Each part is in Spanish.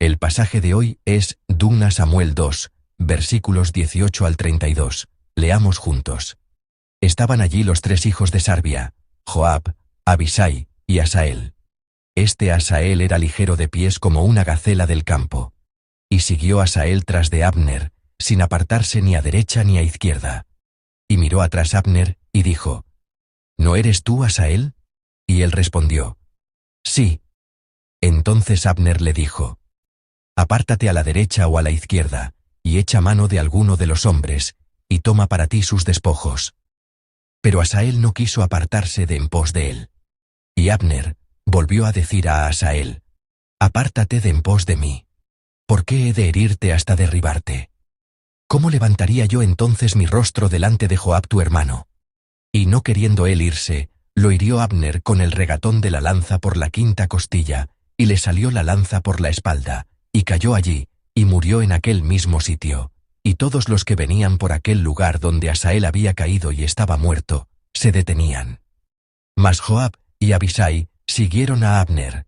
El pasaje de hoy es 2 Samuel 2, versículos 18 al 32. Leamos juntos. Estaban allí los 3 hijos de Sarbia, Joab, Abisai y Asael. Asael era ligero de pies como una gacela del campo. Y siguió Asael tras de Abner, sin apartarse ni a derecha ni a izquierda. Y miró atrás Abner, y dijo: ¿No eres tú, Asael? Y él respondió: Sí. Entonces Abner le dijo: Apártate a la derecha o a la izquierda, y echa mano de alguno de los hombres, y toma para ti sus despojos. Pero Asael no quiso apartarse de en pos de él. Y Abner volvió a decir a Asael: Apártate de en pos de mí. ¿Por qué he de herirte hasta derribarte? ¿Cómo levantaría yo entonces mi rostro delante de Joab tu hermano? Y no queriendo él irse, lo hirió Abner con el regatón de la lanza por la 5ª costilla, y le salió la lanza por la espalda, y cayó allí, y murió en aquel mismo sitio. Y todos los que venían por aquel lugar donde Asael había caído y estaba muerto, se detenían. Mas Joab y Abisai siguieron a Abner.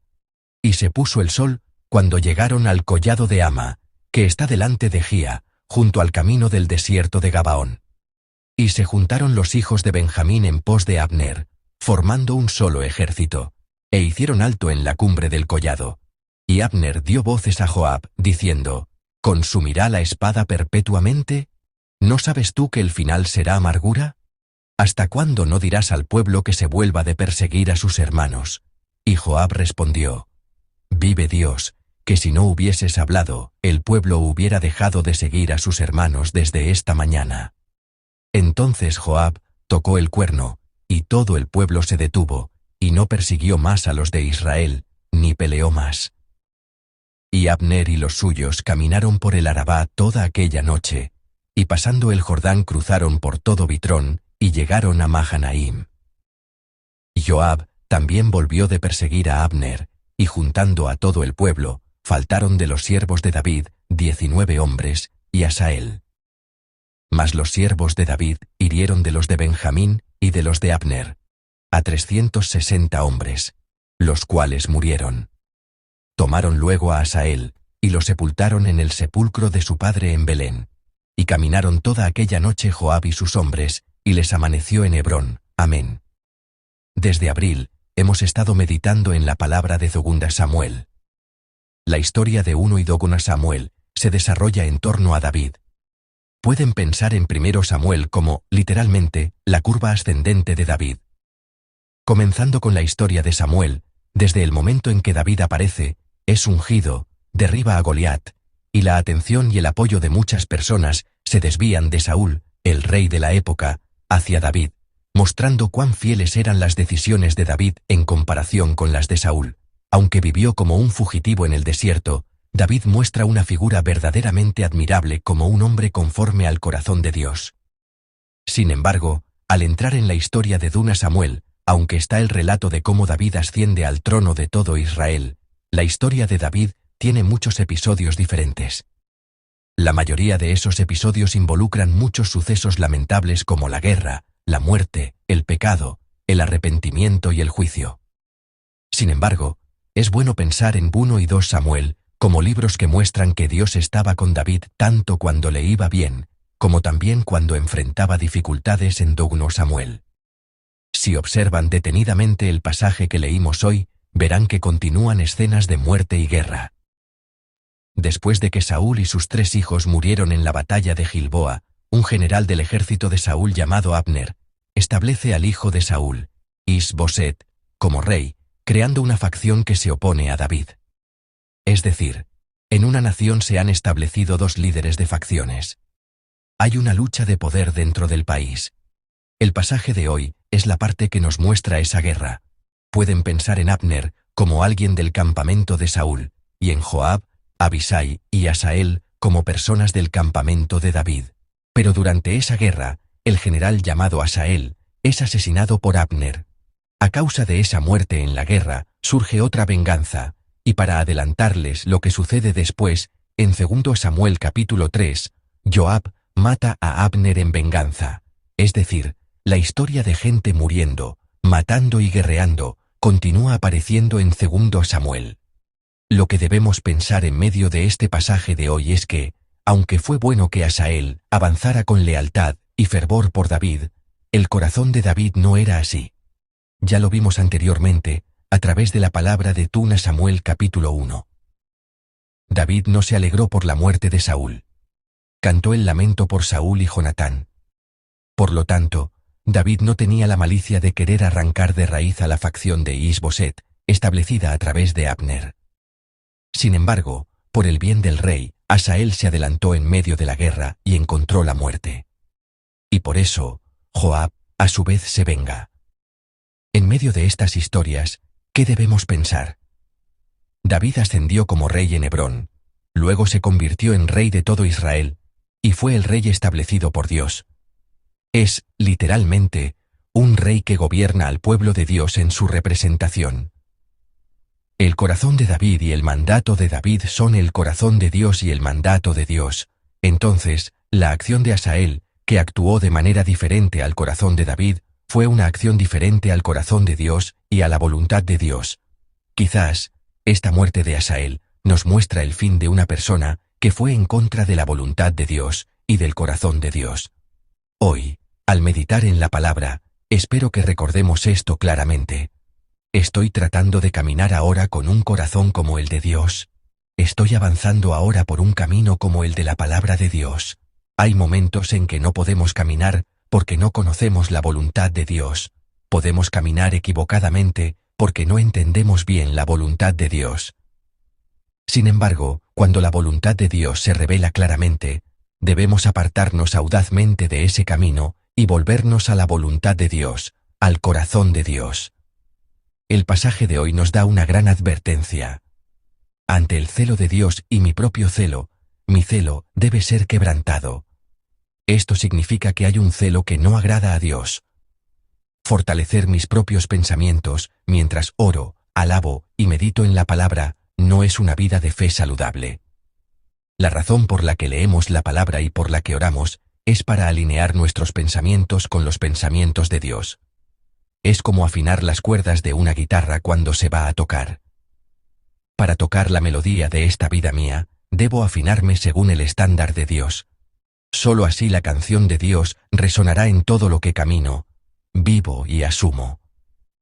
Y se puso el sol cuando llegaron al collado de Ama, que está delante de Gía, junto al camino del desierto de Gabaón. Y se juntaron los hijos de Benjamín en pos de Abner, formando un solo ejército, e hicieron alto en la cumbre del collado. Y Abner dio voces a Joab, diciendo: ¿Consumirá la espada perpetuamente? ¿No sabes tú que el final será amargura? ¿Hasta cuándo no dirás al pueblo que se vuelva de perseguir a sus hermanos? Y Joab respondió: Vive Dios, que si no hubieses hablado, el pueblo hubiera dejado de seguir a sus hermanos desde esta mañana. Entonces Joab tocó el cuerno, y todo el pueblo se detuvo, y no persiguió más a los de Israel, ni peleó más. Y Abner y los suyos caminaron por el Arabá toda aquella noche, y pasando el Jordán cruzaron por todo Bitrón, y llegaron a Mahanaim. Joab también volvió de perseguir a Abner, y juntando a todo el pueblo, faltaron de los siervos de David 19 hombres, y Asael. Mas los siervos de David hirieron de los de Benjamín y de los de Abner, a 360 hombres, los cuales murieron. Tomaron luego a Asael, y lo sepultaron en el sepulcro de su padre en Belén. Y caminaron toda aquella noche Joab y sus hombres, y les amaneció en Hebrón. Amén. Desde abril, hemos estado meditando en la palabra de 2 Samuel. La historia de 1 y 2 Samuel se desarrolla en torno a David. Pueden pensar en 1 Samuel como, literalmente, la curva ascendente de David. Comenzando con la historia de Samuel, desde el momento en que David aparece, es ungido, derriba a Goliat, y la atención y el apoyo de muchas personas se desvían de Saúl, el rey de la época, hacia David, mostrando cuán fieles eran las decisiones de David en comparación con las de Saúl. Aunque vivió como un fugitivo en el desierto, David muestra una figura verdaderamente admirable como un hombre conforme al corazón de Dios. Sin embargo, al entrar en la historia de 2 Samuel, aunque está el relato de cómo David asciende al trono de todo Israel, la historia de David tiene muchos episodios diferentes. La mayoría de esos episodios involucran muchos sucesos lamentables como la guerra, la muerte, el pecado, el arrepentimiento y el juicio. Sin embargo, es bueno pensar en 1 y 2 Samuel como libros que muestran que Dios estaba con David tanto cuando le iba bien, como también cuando enfrentaba dificultades en 2 Samuel. Si observan detenidamente el pasaje que leímos hoy, verán que continúan escenas de muerte y guerra. Después de que Saúl y sus 3 hijos murieron en la batalla de Gilboa, un general del ejército de Saúl llamado Abner establece al hijo de Saúl, Is-Boset, como rey, creando una facción que se opone a David. Es decir, en una nación se han establecido 2 líderes de facciones. Hay una lucha de poder dentro del país. El pasaje de hoy es la parte que nos muestra esa guerra. Pueden pensar en Abner como alguien del campamento de Saúl, y en Joab, Abisai y Asael como personas del campamento de David. Pero durante esa guerra, el general llamado Asael es asesinado por Abner. A causa de esa muerte en la guerra, surge otra venganza, y para adelantarles lo que sucede después, en 2 Samuel capítulo 3, Joab mata a Abner en venganza. Es decir, la historia de gente muriendo, matando y guerreando, continúa apareciendo en 2 Samuel. Lo que debemos pensar en medio de este pasaje de hoy es que, aunque fue bueno que Asael avanzara con lealtad y fervor por David, el corazón de David no era así. Ya lo vimos anteriormente, a través de la palabra de 2 Samuel capítulo 1. David no se alegró por la muerte de Saúl. Cantó el lamento por Saúl y Jonatán. Por lo tanto, David no tenía la malicia de querer arrancar de raíz a la facción de Is-Boset, establecida a través de Abner. Sin embargo, por el bien del rey, Asael se adelantó en medio de la guerra y encontró la muerte. Y por eso, Joab, a su vez, se venga. En medio de estas historias, ¿qué debemos pensar? David ascendió como rey en Hebrón, luego se convirtió en rey de todo Israel, y fue el rey establecido por Dios. Es, literalmente, un rey que gobierna al pueblo de Dios en su representación. El corazón de David y el mandato de David son el corazón de Dios y el mandato de Dios. Entonces, la acción de Asael, que actuó de manera diferente al corazón de David, fue una acción diferente al corazón de Dios y a la voluntad de Dios. Quizás, esta muerte de Asael nos muestra el fin de una persona que fue en contra de la voluntad de Dios y del corazón de Dios. Hoy, al meditar en la palabra, espero que recordemos esto claramente. ¿Estoy tratando de caminar ahora con un corazón como el de Dios? ¿Estoy avanzando ahora por un camino como el de la palabra de Dios? Hay momentos en que no podemos caminar porque no conocemos la voluntad de Dios. Podemos caminar equivocadamente porque no entendemos bien la voluntad de Dios. Sin embargo, cuando la voluntad de Dios se revela claramente, debemos apartarnos audazmente de ese camino y volvernos a la voluntad de Dios, al corazón de Dios. El pasaje de hoy nos da una gran advertencia. Ante el celo de Dios y mi propio celo, mi celo debe ser quebrantado. Esto significa que hay un celo que no agrada a Dios. Fortalecer mis propios pensamientos mientras oro, alabo y medito en la palabra no es una vida de fe saludable. La razón por la que leemos la palabra y por la que oramos es para alinear nuestros pensamientos con los pensamientos de Dios. Es como afinar las cuerdas de una guitarra cuando se va a tocar. Para tocar la melodía de esta vida mía, debo afinarme según el estándar de Dios. Solo así la canción de Dios resonará en todo lo que camino, vivo y asumo.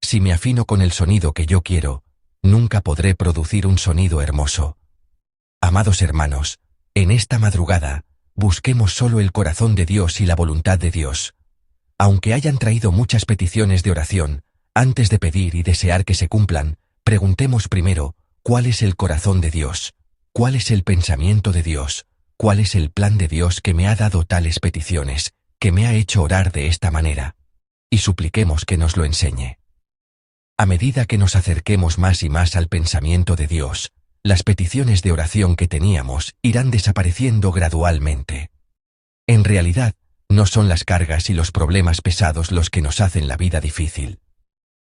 Si me afino con el sonido que yo quiero, nunca podré producir un sonido hermoso. Amados hermanos, en esta madrugada, busquemos solo el corazón de Dios y la voluntad de Dios. Aunque hayan traído muchas peticiones de oración, antes de pedir y desear que se cumplan, preguntemos primero, ¿cuál es el corazón de Dios? ¿Cuál es el pensamiento de Dios? ¿Cuál es el plan de Dios que me ha dado tales peticiones, que me ha hecho orar de esta manera? Y supliquemos que nos lo enseñe. A medida que nos acerquemos más y más al pensamiento de Dios, las peticiones de oración que teníamos irán desapareciendo gradualmente. En realidad, no son las cargas y los problemas pesados los que nos hacen la vida difícil.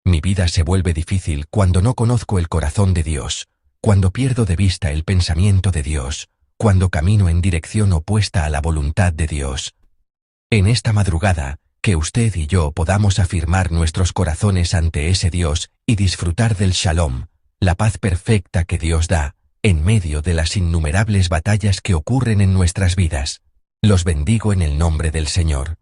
Mi vida se vuelve difícil cuando no conozco el corazón de Dios, cuando pierdo de vista el pensamiento de Dios, cuando camino en dirección opuesta a la voluntad de Dios. En esta madrugada, que usted y yo podamos afirmar nuestros corazones ante ese Dios y disfrutar del Shalom, la paz perfecta que Dios da, en medio de las innumerables batallas que ocurren en nuestras vidas. Los bendigo en el nombre del Señor.